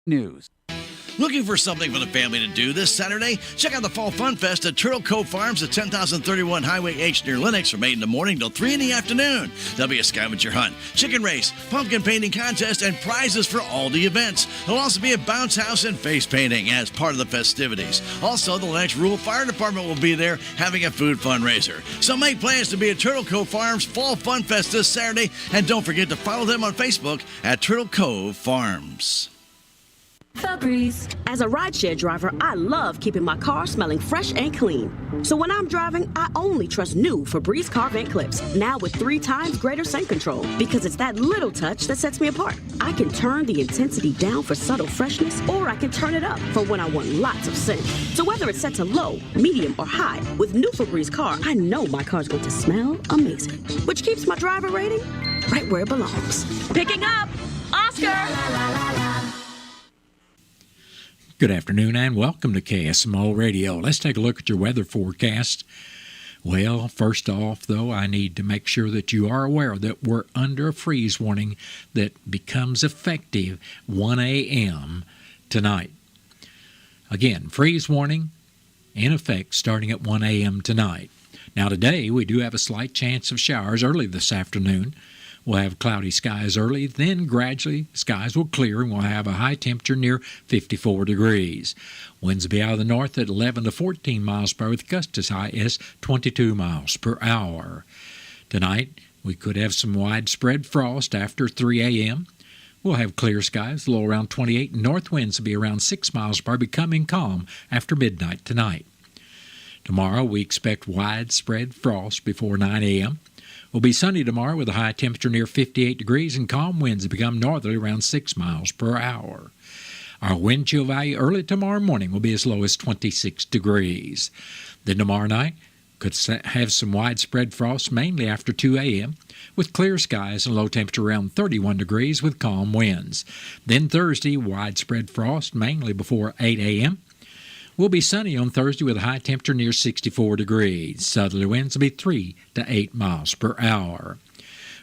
News. Looking for something for the family to do this Saturday? Check out the Fall Fun Fest at Turtle Cove Farms at 10,031 Highway H near Lenox from 8 in the morning till 3 in the afternoon. There'll be a scavenger hunt, chicken race, pumpkin painting contest, and prizes for all the events. There'll also be a bounce house and face painting as part of the festivities. Also, the Lenox Rural Fire Department will be there having a food fundraiser. So make plans to be at Turtle Cove Farms Fall Fun Fest this Saturday, and don't forget to follow them on Facebook at Turtle Cove Farms. Febreze. As a rideshare driver, I love keeping my car smelling fresh and clean. So when I'm driving, I only trust new Febreze car vent clips, now with 3 times greater scent control, because it's that little touch that sets me apart. I can turn the intensity down for subtle freshness, or I can turn it up for when I want lots of scent. So whether it's set to low, medium, or high, with new Febreze car, I know my car's going to smell amazing, which keeps my driver rating right where it belongs. Picking up, Oscar! Good afternoon and welcome to KSMO Radio. Let's take a look at your weather forecast. Well, first off, though, I need to make sure that you are aware that we're under a freeze warning that becomes effective 1 a.m. tonight. Again, freeze warning in effect starting at 1 a.m. tonight. Now today, we do have a slight chance of showers early this afternoon. We'll have cloudy skies early, then gradually skies will clear and we'll have a high temperature near 54 degrees. Winds will be out of the north at 11 to 14 miles per hour with gusts as high as 22 miles per hour. Tonight, we could have some widespread frost after 3 a.m. We'll have clear skies, low around 28, and north winds will be around 6 miles per hour, becoming calm after midnight tonight. Tomorrow, we expect widespread frost before 9 a.m. Will be sunny tomorrow with a high temperature near 58 degrees and calm winds that become northerly around 6 miles per hour. Our wind chill value early tomorrow morning will be as low as 26 degrees. Then tomorrow night, could have some widespread frost mainly after 2 a.m. with clear skies and low temperature around 31 degrees with calm winds. Then Thursday, widespread frost mainly before 8 a.m. Will be sunny on Thursday with a high temperature near 64 degrees. Southerly winds will be 3 to 8 miles per hour.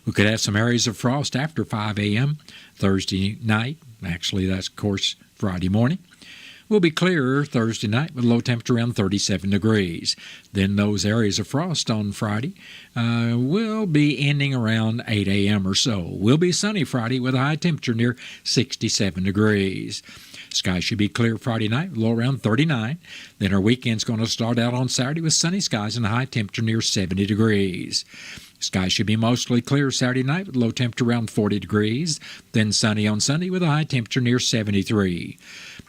We could have some areas of frost after 5 a.m. Thursday night. Actually, that's, of course, Friday morning. Will be clearer Thursday night with a low temperature around 37 degrees. Then those areas of frost on Friday will be ending around 8 a.m. or so. Will be sunny Friday with a high temperature near 67 degrees. Skies should be clear Friday night, low around 39. Then our weekend's going to start out on Saturday with sunny skies and a high temperature near 70 degrees. Skies should be mostly clear Saturday night with low temperature around 40 degrees. Then sunny on Sunday with a high temperature near 73.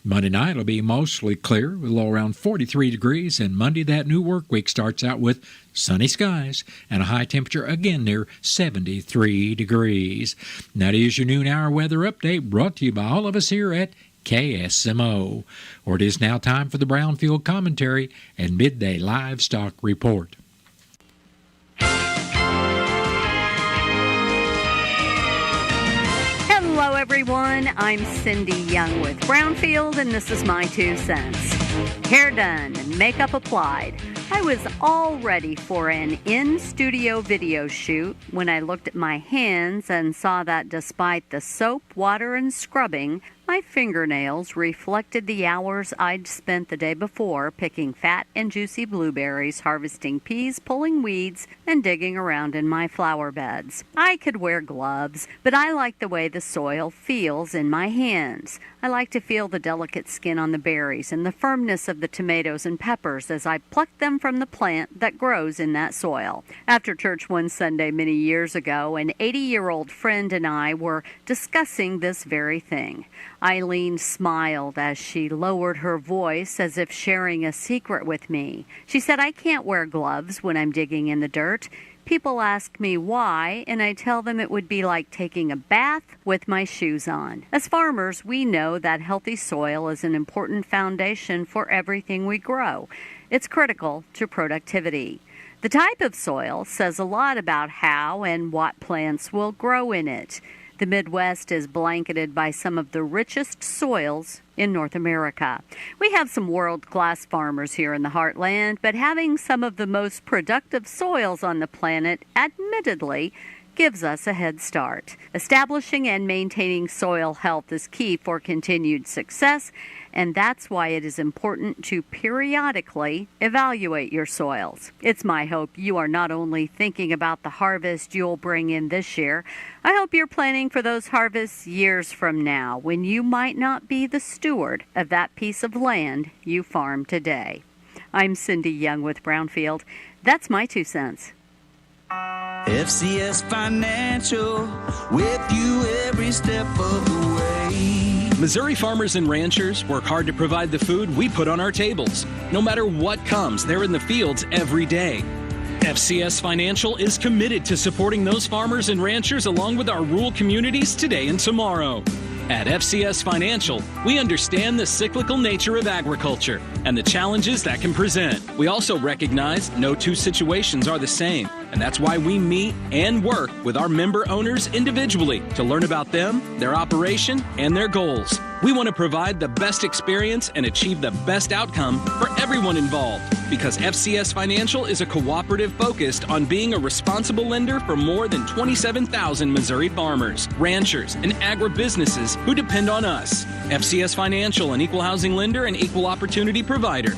Monday night will be mostly clear with low around 43 degrees. And Monday, that new work week starts out with sunny skies and a high temperature again near 73 degrees. And that is your noon hour weather update brought to you by all of us here at KSMO. Or it is now time for the Brownfield Commentary and Midday Livestock Report. Hello everyone, I'm Cindy Young with Brownfield and this is my 2 cents. Hair done and makeup applied. I was all ready for an in-studio video shoot when I looked at my hands and saw that despite the soap, water, and scrubbing, my fingernails reflected the hours I'd spent the day before picking fat and juicy blueberries, harvesting peas, pulling weeds, and digging around in my flower beds. I could wear gloves, but I like the way the soil feels in my hands. I like to feel the delicate skin on the berries and the firmness of the tomatoes and peppers as I pluck them from the plant that grows in that soil. After church one Sunday many years ago, an 80-year-old friend and I were discussing this very thing. Eileen smiled as she lowered her voice as if sharing a secret with me. She said, "I can't wear gloves when I'm digging in the dirt. People ask me why, and I tell them it would be like taking a bath with my shoes on." As farmers, we know that healthy soil is an important foundation for everything we grow. It's critical to productivity. The type of soil says a lot about how and what plants will grow in it. The Midwest is blanketed by some of the richest soils in North America. We have some world-class farmers here in the heartland, but having some of the most productive soils on the planet admittedly gives us a head start. Establishing and maintaining soil health is key for continued success, and that's why it is important to periodically evaluate your soils. It's my hope you are not only thinking about the harvest you'll bring in this year, I hope you're planning for those harvests years from now when you might not be the steward of that piece of land you farm today. I'm Cindy Young with Brownfield. That's my 2 cents. FCS Financial, with you every step of the way. Missouri farmers and ranchers work hard to provide the food we put on our tables. No matter what comes, they're in the fields every day. FCS Financial is committed to supporting those farmers and ranchers along with our rural communities today and tomorrow. At FCS Financial, we understand the cyclical nature of agriculture and the challenges that can present. We also recognize no two situations are the same, and that's why we meet and work with our member owners individually to learn about them, their operation, and their goals. We want to provide the best experience and achieve the best outcome for everyone involved, because FCS Financial is a cooperative focused on being a responsible lender for more than 27,000 Missouri farmers, ranchers, and agribusinesses who depend on us. FCS Financial, an equal housing lender and equal opportunity provider.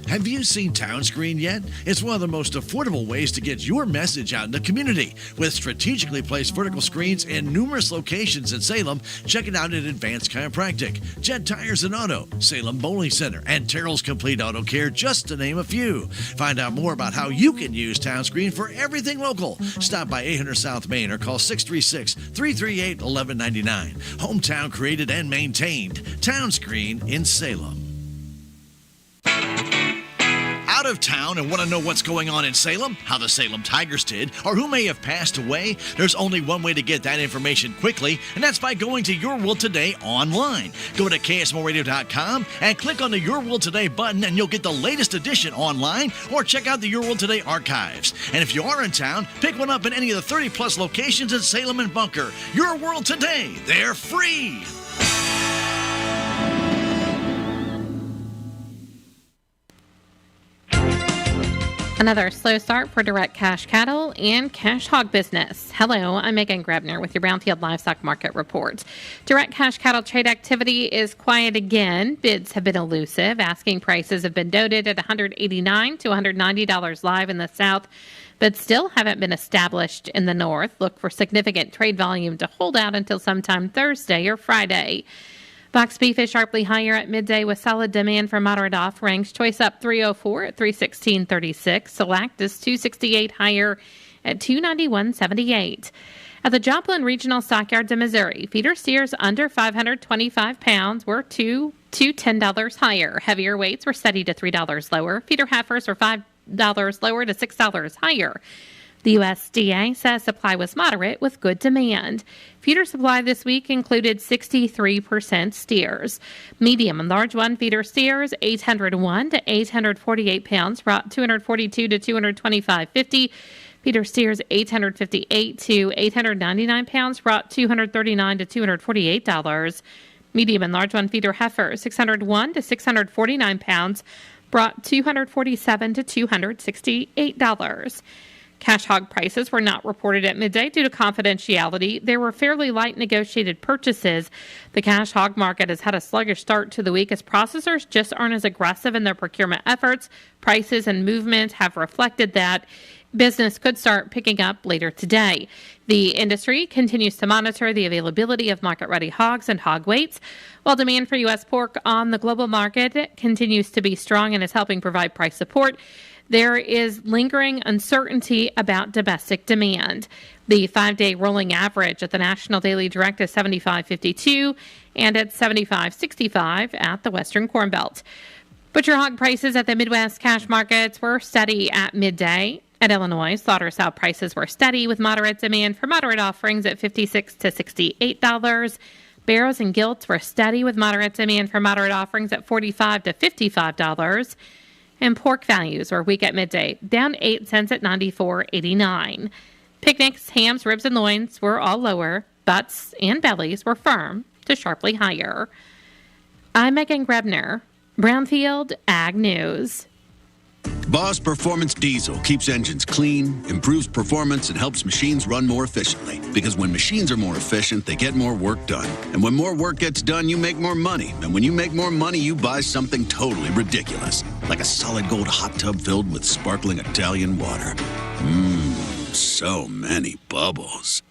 Have you seen Town Screen yet? It's one of the most affordable ways to get your message out in the community. With strategically placed vertical screens in numerous locations in Salem, check it out at Advanced Chiropractic, Jet Tires and Auto, Salem Bowling Center, and Terrell's Complete Auto Care, just to name a few. Find out more about how you can use Town Screen for everything local. Stop by 800 South Main or call 636-338-1199. Hometown created and maintained. Town Screen in Salem. Out of town and want to know what's going on in Salem, how the Salem Tigers did, or who may have passed away? There's only one way to get that information quickly, and that's by going to Your World Today online. Go to KSMORadio.com and click on the Your World Today button, and you'll get the latest edition online, or check out the Your World Today archives. And if you are in town, pick one up in any of the 30-plus locations in Salem and Bunker. Your World Today, they're free. Another slow start for direct cash cattle and cash hog business. Hello, I'm Megan Grebner with your Brownfield Livestock Market Report. Direct cash cattle trade activity is quiet again. Bids have been elusive. Asking prices have been noted at $189 to $190 live in the South, but still haven't been established in the North. Look for significant trade volume to hold out until sometime Thursday or Friday. Box beef is sharply higher at midday with solid demand for moderate offerings. Choice up 304 at 316.36. Select is 268 higher at 291.78. At the Joplin Regional Stockyards in Missouri, feeder steers under 525 pounds were $2 to $10 higher. Heavier weights were steady to $3 lower. Feeder heifers were $5 lower to $6 higher. The USDA says supply was moderate with good demand. Feeder supply this week included 63% steers. Medium and large one feeder steers, 801 to 848 pounds, brought 242 to 225.50. Feeder steers, 858 to 899 pounds, brought 239 to $248. Medium and large one feeder heifer, 601 to 649 pounds, brought 247 to $268. Cash hog prices were not reported at midday due to confidentiality. There were fairly light negotiated purchases. The cash hog market has had a sluggish start to the week as processors just aren't as aggressive in their procurement efforts. Prices and movement have reflected that. Business could start picking up later today. The industry continues to monitor the availability of market-ready hogs and hog weights, while demand for U.S. pork on the global market continues to be strong and is helping provide price support. There is lingering uncertainty about domestic demand. The 5-day rolling average at the National Daily Direct is 75.52 and at 75.65 at the Western Corn Belt. Butcher hog prices at the Midwest cash markets were steady at midday. At Illinois, slaughter-sow prices were steady with moderate demand for moderate offerings at $56 to $68. Barrows and gilts were steady with moderate demand for moderate offerings at $45 to $55. And pork values were weak at midday, down 8 cents at $94.89. Picnics, hams, ribs, and loins were all lower. Butts and bellies were firm to sharply higher. I'm Megan Grebner, Brownfield Ag News. Boss Performance Diesel keeps engines clean, improves performance, and helps machines run more efficiently. Because when machines are more efficient, they get more work done. And when more work gets done, you make more money. And when you make more money, you buy something totally ridiculous. Like a solid gold hot tub filled with sparkling Italian water. So many bubbles.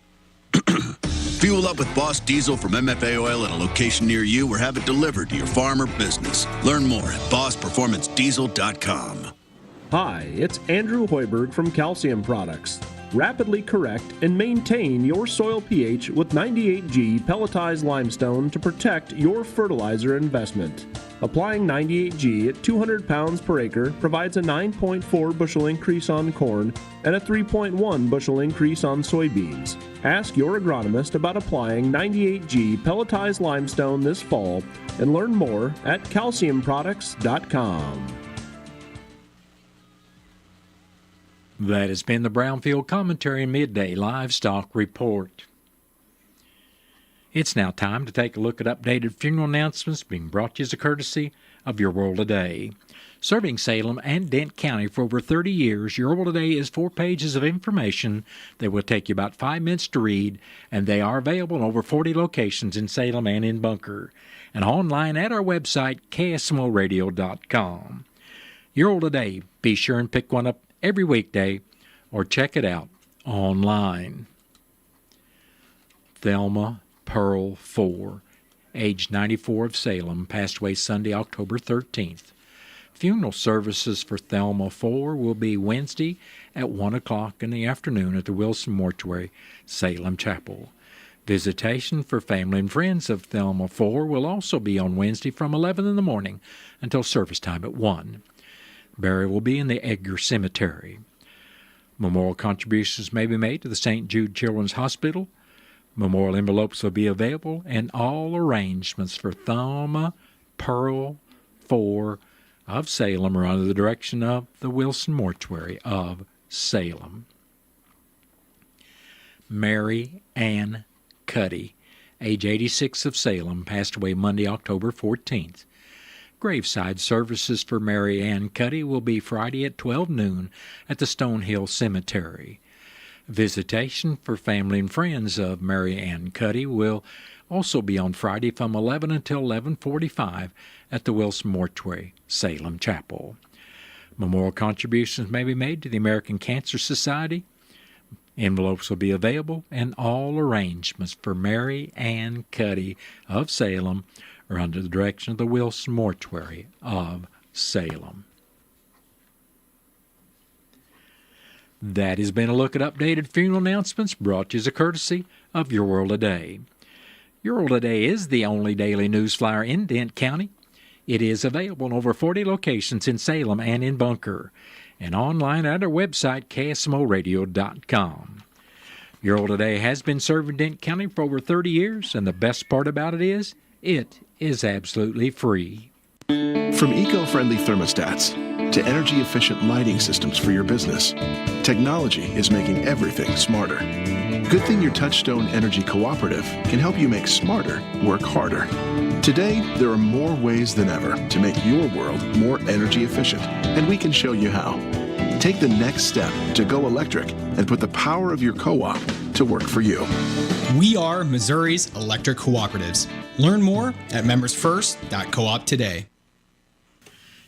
Fuel up with Boss Diesel from MFA Oil at a location near you or have it delivered to your farm or business. Learn more at bossperformancediesel.com. Hi, it's Andrew Hoiberg from Calcium Products. Rapidly correct and maintain your soil pH with 98G pelletized limestone to protect your fertilizer investment. Applying 98G at 200 pounds per acre provides a 9.4 bushel increase on corn and a 3.1 bushel increase on soybeans. Ask your agronomist about applying 98G pelletized limestone this fall and learn more at calciumproducts.com. That has been the Brownfield Commentary Midday Livestock Report. It's now time to take a look at updated funeral announcements being brought to you as a courtesy of Your World Today. Serving Salem and Dent County for over 30 years, Your World Today is 4 pages of information that will take you about 5 minutes to read, and they are available in over 40 locations in Salem and in Bunker, and online at our website, KSMOradio.com. Your World Today, be sure and pick one up every weekday or check it out online. Thelma Pearl Ford, age 94 of Salem, passed away Sunday, October 13th. Funeral services for Thelma Ford will be Wednesday at 1 o'clock in the afternoon at the Wilson Mortuary, Salem Chapel. Visitation for family and friends of Thelma Ford will also be on Wednesday from 11 in the morning until service time at 1. Burial will be in the Edgar Cemetery. Memorial contributions may be made to the St. Jude Children's Hospital. Memorial envelopes will be available, and all arrangements for Thelma Pearl Ford of Salem are under the direction of the Wilson Mortuary of Salem. Mary Ann Cuddy, age 86 of Salem, passed away Monday, October 14th. Graveside services for Mary Ann Cuddy will be Friday at 12 noon at the Stonehill Cemetery. Visitation for family and friends of Mary Ann Cuddy will also be on Friday from 11 until 11:45 at the Wilson Mortuary, Salem Chapel. Memorial contributions may be made to the American Cancer Society. Envelopes will be available, and all arrangements for Mary Ann Cuddy of Salem are under the direction of the Wilson Mortuary of Salem. That has been a look at updated funeral announcements brought to you as a courtesy of Your World Today. Your World Today is the only daily news flyer in Dent County. It is available in over 40 locations in Salem and in Bunker, and online at our website, KSMOradio.com. Your World Today has been serving Dent County for over 30 years, and the best part about it is absolutely free. From eco-friendly thermostats to energy-efficient lighting systems for your business, technology is making everything smarter. Good thing your Touchstone Energy Cooperative can help you make smarter work harder. Today, there are more ways than ever to make your world more energy efficient, and we can show you how. Take the next step to go electric and put the power of your co-op to work for you. We are Missouri's electric cooperatives. Learn more at membersfirst.coop today.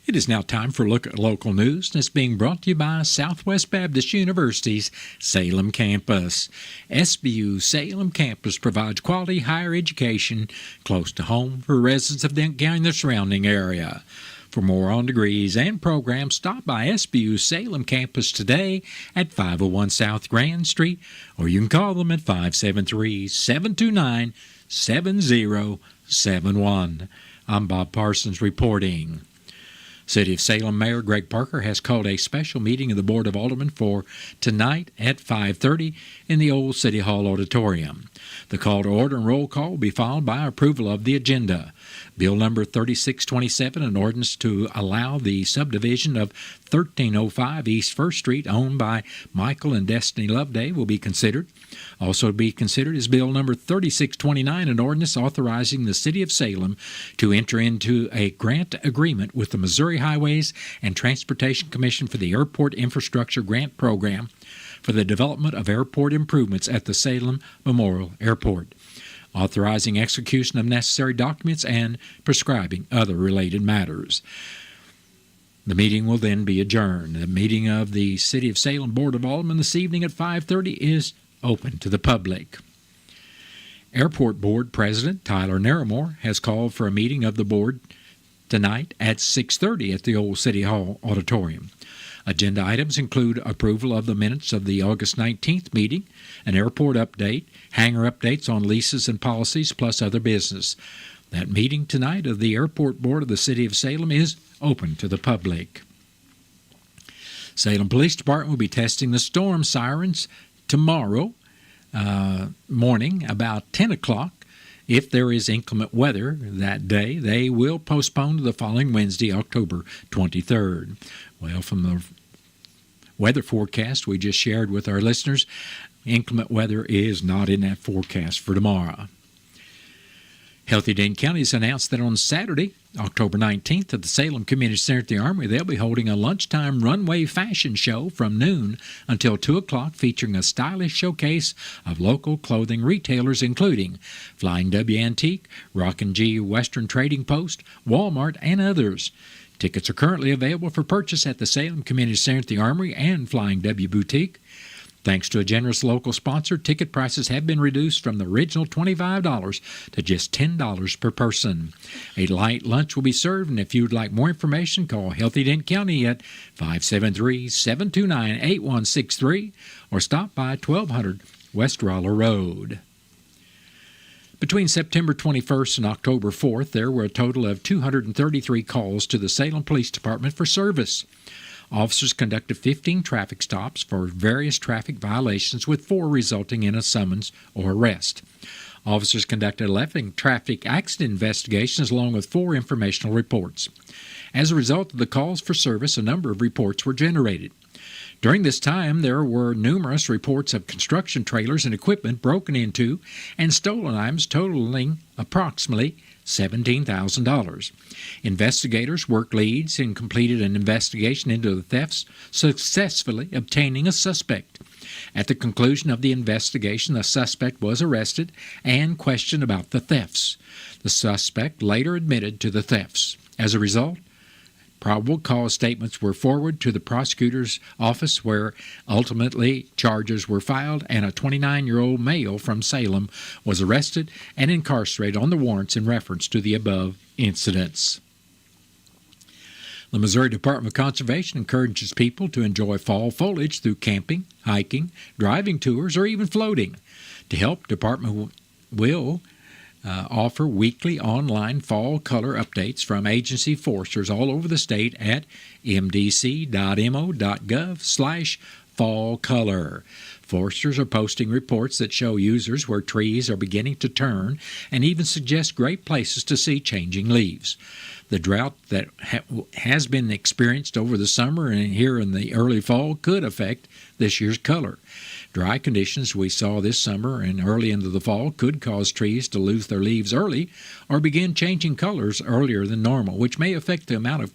It is now time for a look at local news, and it's being brought to you by Southwest Baptist University's Salem campus. SBU Salem campus provides quality higher education close to home for residents of Dent County and the surrounding area. For more on degrees and programs, stop by SBU Salem campus today at 501 South Grand Street, or you can call them at 573-729-7071. I'm Bob Parsons reporting. City of Salem Mayor Greg Parker has called a special meeting of the Board of Aldermen for tonight at 5:30 in the old City Hall auditorium. The call to order and roll call will be followed by approval of the agenda. Bill number 3627, an ordinance to allow the subdivision of 1305 East 1st Street owned by Michael and Destiny Loveday, will be considered. Also to be considered is Bill number 3629, an ordinance authorizing the City of Salem to enter into a grant agreement with the Missouri Highways and Transportation Commission for the Airport Infrastructure Grant Program for the development of airport improvements at the Salem Memorial Airport, authorizing execution of necessary documents and prescribing other related matters. The meeting will then be adjourned. The meeting of the City of Salem Board of Aldermen this evening at 5:30 is open to the public. Airport Board President Tyler Naramore has called for a meeting of the board tonight at 6:30 at the Old City Hall Auditorium. Agenda items include approval of the minutes of the August 19th meeting, an airport update, hangar updates on leases and policies, plus other business. That meeting tonight of the Airport Board of the City of Salem is open to the public. Salem Police Department will be testing the storm sirens tomorrow morning about 10 o'clock. If there is inclement weather that day, they will postpone to the following Wednesday, October 23rd. Well, from the weather forecast we just shared with our listeners, inclement weather is not in that forecast for tomorrow. Healthy Dane County has announced that on Saturday, October 19th, at the Salem Community Center at the Armory, they'll be holding a lunchtime runway fashion show from noon until 2 o'clock, featuring a stylish showcase of local clothing retailers, including Flying W Antique, Rockin' G Western Trading Post, Walmart, and others. Tickets are currently available for purchase at the Salem Community Center at the Armory and Flying W Boutique. Thanks to a generous local sponsor, ticket prices have been reduced from the original $25 to just $10 per person. A light lunch will be served, and if you'd like more information, call Healthy Dent County at 573-729-8163 or stop by 1200 West Roller Road. Between September 21st and October 4th, there were a total of 233 calls to the Salem Police Department for service. Officers conducted 15 traffic stops for various traffic violations, with 4 resulting in a summons or arrest. Officers conducted 11 traffic accident investigations along with 4 informational reports. As a result of the calls for service, a number of reports were generated. During this time, there were numerous reports of construction trailers and equipment broken into and stolen items totaling approximately $17,000. Investigators worked leads and completed an investigation into the thefts, successfully obtaining a suspect. At the conclusion of the investigation, the suspect was arrested and questioned about the thefts. The suspect later admitted to the thefts. As a result, probable cause statements were forwarded to the prosecutor's office, where ultimately charges were filed, and a 29-year-old male from Salem was arrested and incarcerated on the warrants in reference to the above incidents. The Missouri Department of Conservation encourages people to enjoy fall foliage through camping, hiking, driving tours, or even floating. To help, the department will offer weekly online fall color updates from agency foresters all over the state at mdc.mo.gov/fall color. Foresters are posting reports that show users where trees are beginning to turn and even suggest great places to see changing leaves. The drought that has been experienced over the summer and here in the early fall could affect this year's color. Dry conditions we saw this summer and early into the fall could cause trees to lose their leaves early or begin changing colors earlier than normal, which may affect the amount of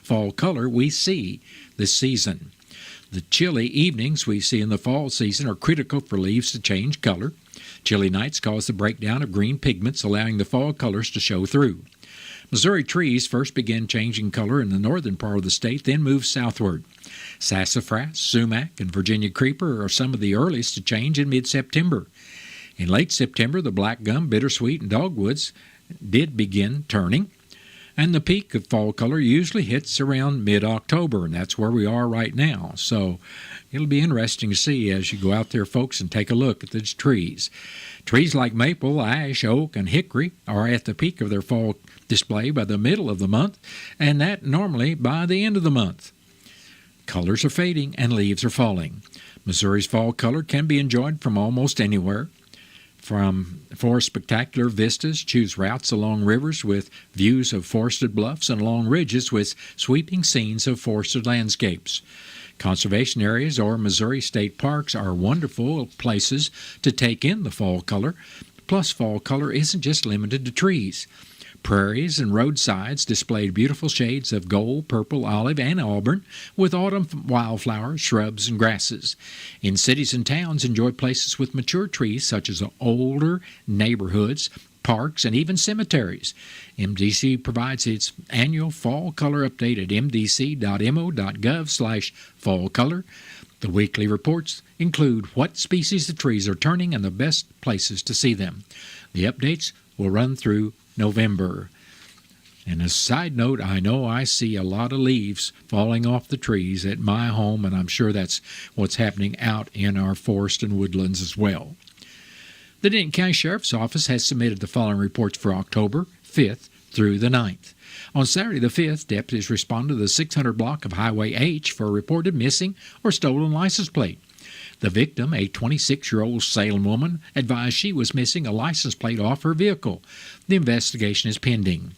fall color we see this season. The chilly evenings we see in the fall season are critical for leaves to change color. Chilly nights cause the breakdown of green pigments, allowing the fall colors to show through. Missouri trees first begin changing color in the northern part of the state, then move southward. Sassafras, sumac, and Virginia creeper are some of the earliest to change in mid-September. In late September, the black gum, bittersweet, and dogwoods did begin turning, and the peak of fall color usually hits around mid-October, and that's where we are right now. So it'll be interesting to see as you go out there, folks, and take a look at these trees. Trees like maple, ash, oak, and hickory are at the peak of their fall display by the middle of the month, and that normally by the end of the month. Colors are fading and leaves are falling. Missouri's fall color can be enjoyed from almost anywhere. For spectacular vistas, choose routes along rivers with views of forested bluffs and along ridges with sweeping scenes of forested landscapes. Conservation areas or Missouri state parks are wonderful places to take in the fall color. Plus, fall color isn't just limited to trees. Prairies and roadsides displayed beautiful shades of gold, purple, olive, and auburn, with autumn wildflowers, shrubs, and grasses. In cities and towns, enjoy places with mature trees such as older neighborhoods, parks, and even cemeteries. MDC provides its annual fall color update at mdc.mo.gov/fall color. The weekly reports include what species of trees are turning and the best places to see them. The updates will run through November. And as a side note, I know I see a lot of leaves falling off the trees at my home, and I'm sure that's what's happening out in our forest and woodlands as well. The Denton County Sheriff's Office has submitted the following reports for October 5th through the 9th. On Saturday the 5th, deputies responded to the 600 block of Highway H for a reported missing or stolen license plate. The victim, a 26-year-old Salem woman, advised she was missing a license plate off her vehicle. The investigation is pending.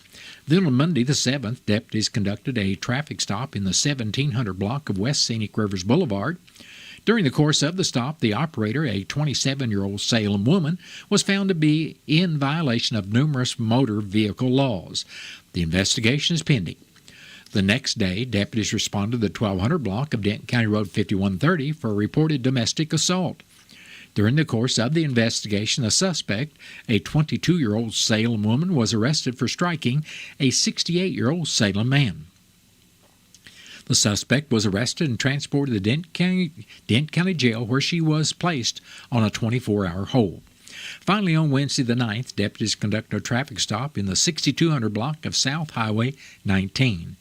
Then on Monday the 7th, deputies conducted a traffic stop in the 1700 block of West Scenic Rivers Boulevard. During the course of the stop, the operator, a 27-year-old Salem woman, was found to be in violation of numerous motor vehicle laws. The investigation is pending. The next day, deputies responded to the 1200 block of Denton County Road 5130 for a reported domestic assault. During the course of the investigation, a suspect, a 22-year-old Salem woman, was arrested for striking a 68-year-old Salem man. The suspect was arrested and transported to the Denton County Jail, where she was placed on a 24-hour hold. Finally, on Wednesday the 9th, deputies conducted a traffic stop in the 6200 block of South Highway 19.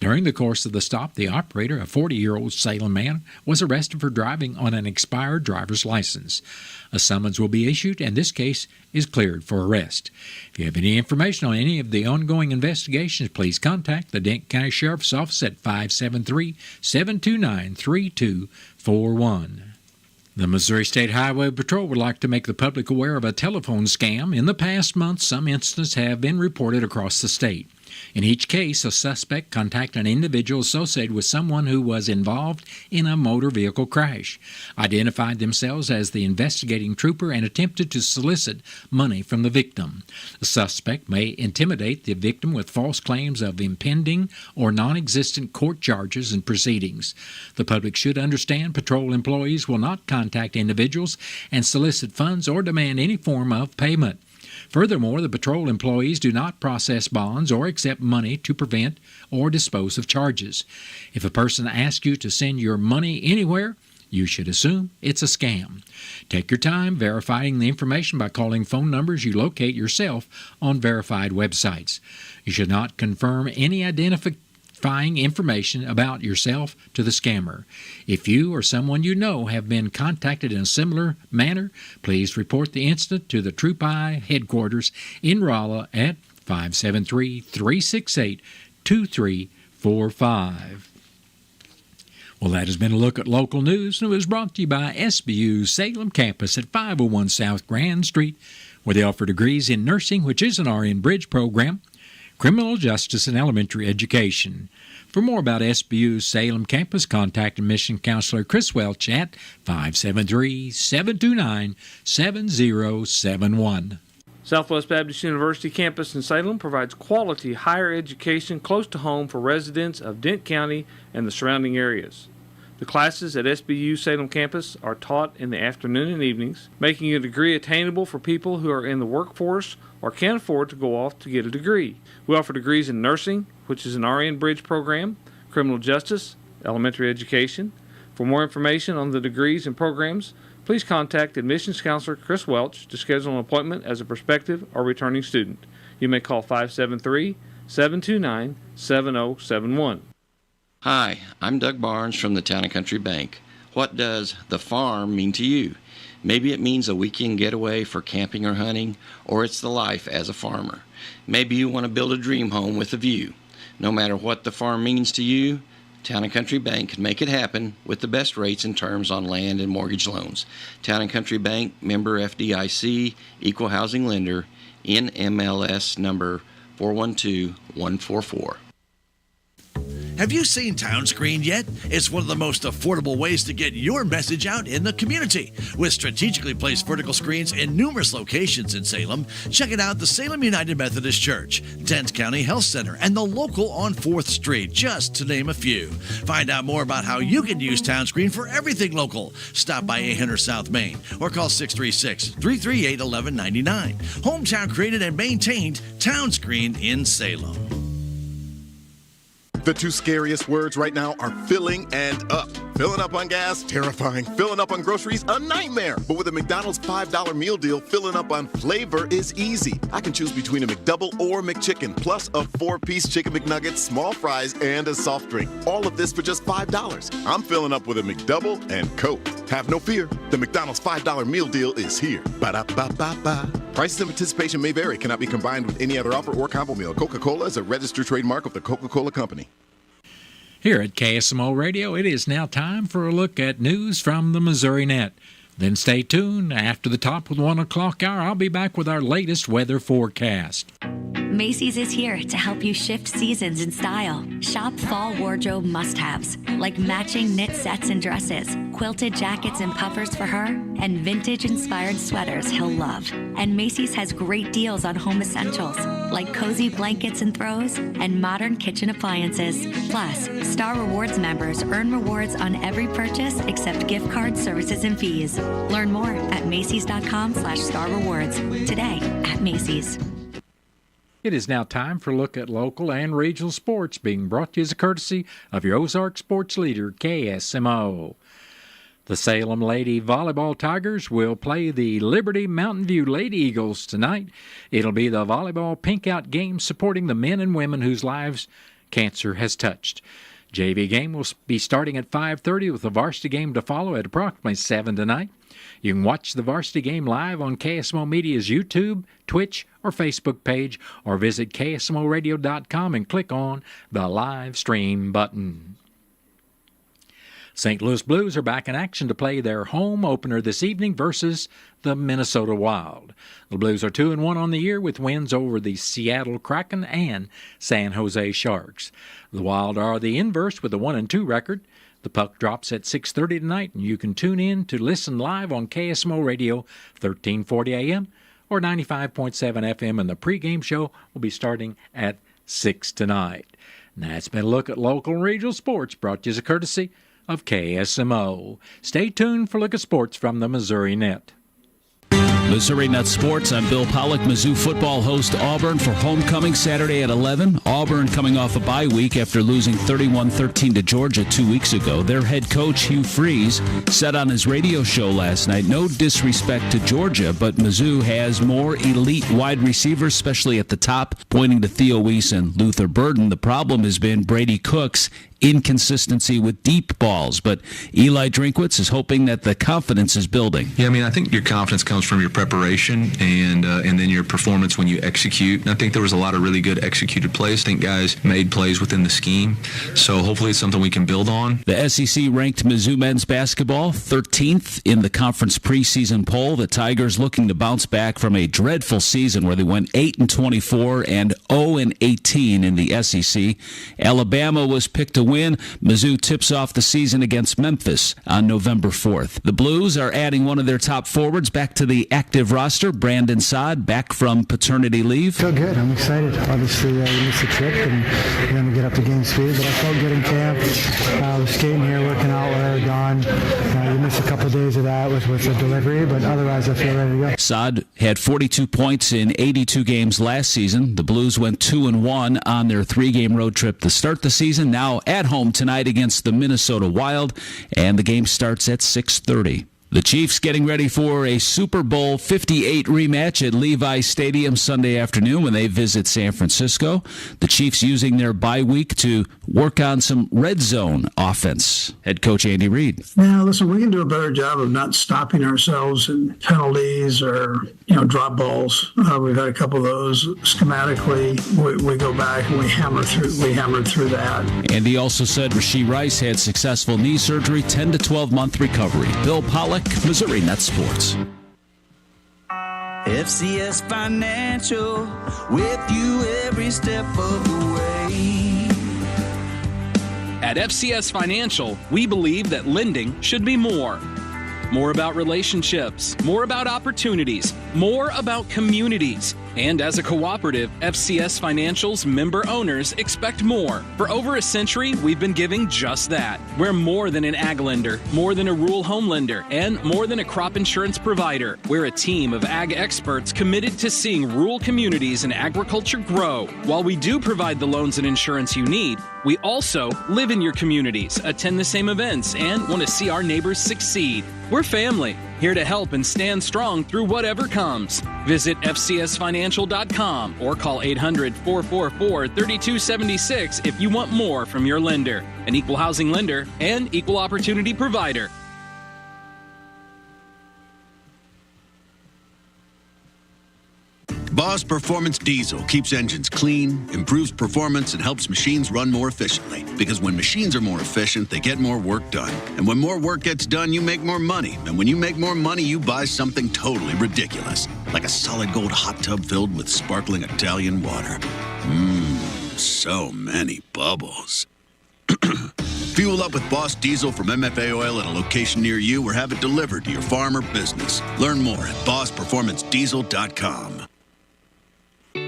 During the course of the stop, the operator, a 40-year-old Salem man, was arrested for driving on an expired driver's license. A summons will be issued, and this case is cleared for arrest. If you have any information on any of the ongoing investigations, please contact the Denton County Sheriff's Office at 573-729-3241. The Missouri State Highway Patrol would like to make the public aware of a telephone scam. In the past month, some incidents have been reported across the state. In each case, a suspect contacted an individual associated with someone who was involved in a motor vehicle crash, identified themselves as the investigating trooper, and attempted to solicit money from the victim. The suspect may intimidate the victim with false claims of impending or non-existent court charges and proceedings. The public should understand patrol employees will not contact individuals and solicit funds or demand any form of payment. Furthermore, the patrol employees do not process bonds or accept money to prevent or dispose of charges. If a person asks you to send your money anywhere, you should assume it's a scam. Take your time verifying the information by calling phone numbers you locate yourself on verified websites. You should not confirm any identification information about yourself to the scammer. If you or someone you know have been contacted in a similar manner, please report the incident to the Troop I headquarters in Rolla at 573-368-2345. Well, that has been a look at local news, and it was brought to you by SBU Salem Campus at 501 South Grand Street, where they offer degrees in nursing, which is an RN Bridge program, criminal justice, and elementary education. For more about SBU's Salem campus, contact admission counselor Chris Welch at 573-729-7071. Southwest Baptist University campus in Salem provides quality higher education close to home for residents of Denton County and the surrounding areas. The classes at SBU Salem campus are taught in the afternoon and evenings, making a degree attainable for people who are in the workforce or can't afford to go off to get a degree. We offer degrees in nursing, which is an RN Bridge program, criminal justice, elementary education. For more information on the degrees and programs, please contact admissions counselor Chris Welch to schedule an appointment as a prospective or returning student. You may call 573-729-7071. Hi, I'm Doug Barnes from the Town & Country Bank. What does the farm mean to you? Maybe it means a weekend getaway for camping or hunting, or it's the life as a farmer. Maybe you want to build a dream home with a view. No matter what the farm means to you, Town & Country Bank can make it happen with the best rates and terms on land and mortgage loans. Town & Country Bank, member FDIC, equal housing lender, NMLS number 412144. Have you seen Town Screen yet? It's one of the most affordable ways to get your message out in the community. With strategically placed vertical screens in numerous locations in Salem, check it out: the Salem United Methodist Church, Dent County Health Center, and the local on 4th Street, just to name a few. Find out more about how you can use Town Screen for everything local. Stop by 800 South Main or call 636-338-1199. Hometown created and maintained, Town Screen in Salem. The two scariest words right now are filling and up. Filling up on gas, terrifying. Filling up on groceries, a nightmare. But with a McDonald's $5 meal deal, filling up on flavor is easy. I can choose between a McDouble or McChicken, plus a 4-piece Chicken McNugget, small fries, and a soft drink. All of this for just $5. I'm filling up with a McDouble and Coke. Have no fear. The McDonald's $5 meal deal is here. Ba-da-ba-ba-ba. Prices and participation may vary. Cannot be combined with any other offer or combo meal. Coca-Cola is a registered trademark of the Coca-Cola Company. Here at KSMO Radio, it is now time for a look at news from the Missouri Net. Then stay tuned. After the top of the 1 o'clock hour, I'll be back with our latest weather forecast. Macy's is here to help you shift seasons in style. Shop fall wardrobe must-haves like matching knit sets and dresses, quilted jackets and puffers for her, and vintage-inspired sweaters he'll love. And Macy's has great deals on home essentials like cozy blankets and throws and modern kitchen appliances. Plus, Star Rewards members earn rewards on every purchase except gift cards, services, and fees. Learn more at Macys.com/Star Rewards today at Macy's. It is now time for a look at local and regional sports, being brought to you as a courtesy of your Ozark sports leader, KSMO. The Salem Lady Volleyball Tigers will play the Liberty Mountain View Lady Eagles tonight. It'll be the volleyball pink-out game supporting the men and women whose lives cancer has touched. JV game will be starting at 5:30 with the varsity game to follow at approximately 7 tonight. You can watch the varsity game live on KSMO Media's YouTube, Twitch, or Facebook page, or visit KSMOradio.com and click on the live stream button. St. Louis Blues are back in action to play their home opener this evening versus the Minnesota Wild. The Blues are 2-1 on the year with wins over the Seattle Kraken and San Jose Sharks. The Wild are the inverse with a 1-2 record. The puck drops at 6:30 tonight, and you can tune in to listen live on KSMO Radio, 1340 AM or 95.7 FM, and the pregame show will be starting at 6 tonight. And that's been a look at local and regional sports brought to you as a courtesy of KSMO. Stay tuned for a look at sports from the Missouri Net. Missouri Net Sports, I'm Bill Pollock. Mizzou football host Auburn for homecoming Saturday at 11. Auburn coming off a bye week after losing 31-13 to Georgia 2 weeks ago. Their head coach, Hugh Freeze, said on his radio show last night, no disrespect to Georgia, but Mizzou has more elite wide receivers, especially at the top, pointing to Theo Weiss and Luther Burden. The problem has been Brady Cook's inconsistency with deep balls, but Eli Drinkwitz is hoping that the confidence is building. Yeah, I mean, I think your confidence comes from your preparation and then your performance when you execute. And I think there was a lot of really good executed plays. I think guys made plays within the scheme, so hopefully it's something we can build on. The SEC ranked Mizzou men's basketball 13th in the conference preseason poll. The Tigers looking to bounce back from a dreadful season where they went 8-24 and 0-18 in the SEC. Alabama was picked to win. Mizzou tips off the season against Memphis on November 4th. The Blues are adding one of their top forwards back to the active roster, Brandon Saad, back from paternity leave. Feel good. I'm excited. Obviously, we missed the trip and we're going to get up to game speed, but I felt good in camp. I was skating here, working out while I was gone. You miss a couple of days of that with the delivery, but otherwise I feel ready to go. Saad had 42 points in 82 games last season. The Blues went 2-1 on their 3-game road trip to start the season. Now at home tonight against the Minnesota Wild, and the game starts at 6:30. The Chiefs getting ready for a Super Bowl 58 rematch at Levi Stadium Sunday afternoon when they visit San Francisco. The Chiefs using their bye week to work on some red zone offense. Head coach Andy Reid. Now, listen, we can do a better job of not stopping ourselves in penalties or, drop balls. We've had a couple of those. Schematically, we go back and we hammered through that. Andy also said Rashee Rice had successful knee surgery, 10 to 12-month recovery. Bill Pollock, Missouri Net Sports. FCS Financial, with you every step of the way. At FCS Financial, we believe that lending should be more. More about relationships, more about opportunities, more about communities. And as a cooperative, FCS Financial's member owners expect more. For over a century, we've been giving just that. We're more than an ag lender, more than a rural home lender, and more than a crop insurance provider. We're a team of ag experts committed to seeing rural communities and agriculture grow. While we do provide the loans and insurance you need, we also live in your communities, attend the same events, and want to see our neighbors succeed. We're family, here to help and stand strong through whatever comes. Visit FCSFinancial.com or call 800-444-3276 if you want more from your lender. An equal housing lender and equal opportunity provider. Boss Performance Diesel keeps engines clean, improves performance, and helps machines run more efficiently. Because when machines are more efficient, they get more work done. And when more work gets done, you make more money. And when you make more money, you buy something totally ridiculous. Like a solid gold hot tub filled with sparkling Italian water. So many bubbles. Fuel up with Boss Diesel from MFA Oil at a location near you or have it delivered to your farm or business. Learn more at bossperformancediesel.com.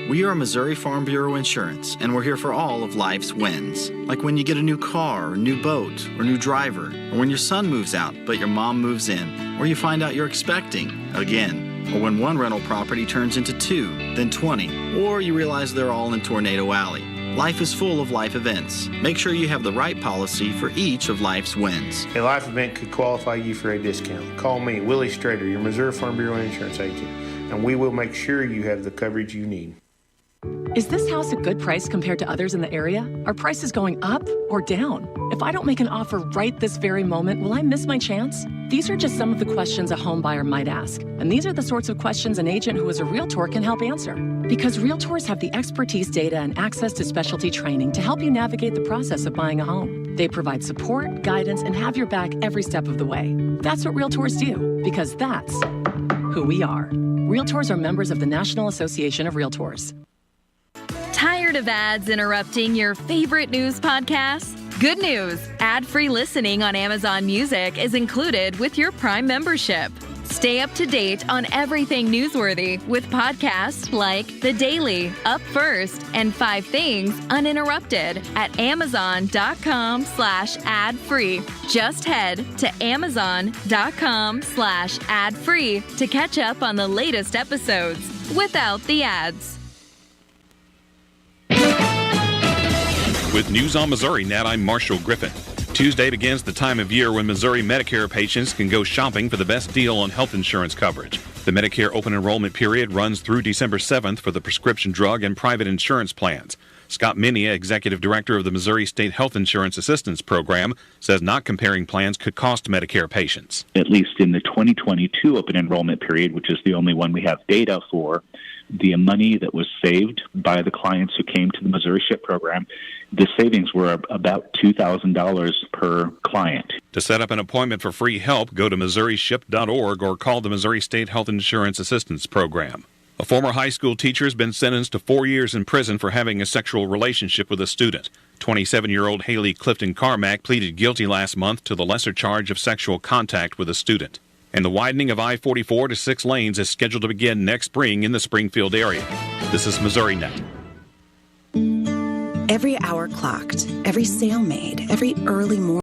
We are Missouri Farm Bureau Insurance, and we're here for all of life's wins. Like when you get a new car, or new boat, or new driver, or when your son moves out, but your mom moves in, or you find out you're expecting again, or when one rental property turns into 2, then 20, or you realize they're all in Tornado Alley. Life is full of life events. Make sure you have the right policy for each of life's wins. A life event could qualify you for a discount. Call me, Willie Strader, your Missouri Farm Bureau Insurance agent, and we will make sure you have the coverage you need. Is this house a good price compared to others in the area? Are prices going up or down? If I don't make an offer right this very moment, will I miss my chance? These are just some of the questions a home buyer might ask. And these are the sorts of questions an agent who is a realtor can help answer. Because realtors have the expertise, data, and access to specialty training to help you navigate the process of buying a home. They provide support, guidance, and have your back every step of the way. That's what realtors do, because that's who we are. Realtors are members of the National Association of Realtors. Tired of ads interrupting your favorite news podcasts? Good news! Ad-free listening on Amazon Music is included with your Prime membership. Stay up to date on everything newsworthy with podcasts like The Daily, Up First, and 5 Things Uninterrupted at Amazon.com/ad-free. Just head to Amazon.com/ad-free to catch up on the latest episodes without the ads. With News on Missouri Net, I'm Marshall Griffin. Tuesday begins the time of year when Missouri Medicare patients can go shopping for the best deal on health insurance coverage. The Medicare open enrollment period runs through December 7th for the prescription drug and private insurance plans. Scott Minia, Executive Director of the Missouri State Health Insurance Assistance Program, says not comparing plans could cost Medicare patients. At least in the 2022 open enrollment period, which is the only one we have data for, the money that was saved by the clients who came to the Missouri SHIP program, the savings were about $2,000 per client. To set up an appointment for free help, go to MissouriShip.org or call the Missouri State Health Insurance Assistance Program. A former high school teacher has been sentenced to 4 years in prison for having a sexual relationship with a student. 27-year-old Haley Clifton Carmack pleaded guilty last month to the lesser charge of sexual contact with a student. And the widening of I-44 to 6 lanes is scheduled to begin next spring in the Springfield area. This is Missouri Net. Every hour clocked, every sale made, every early morning.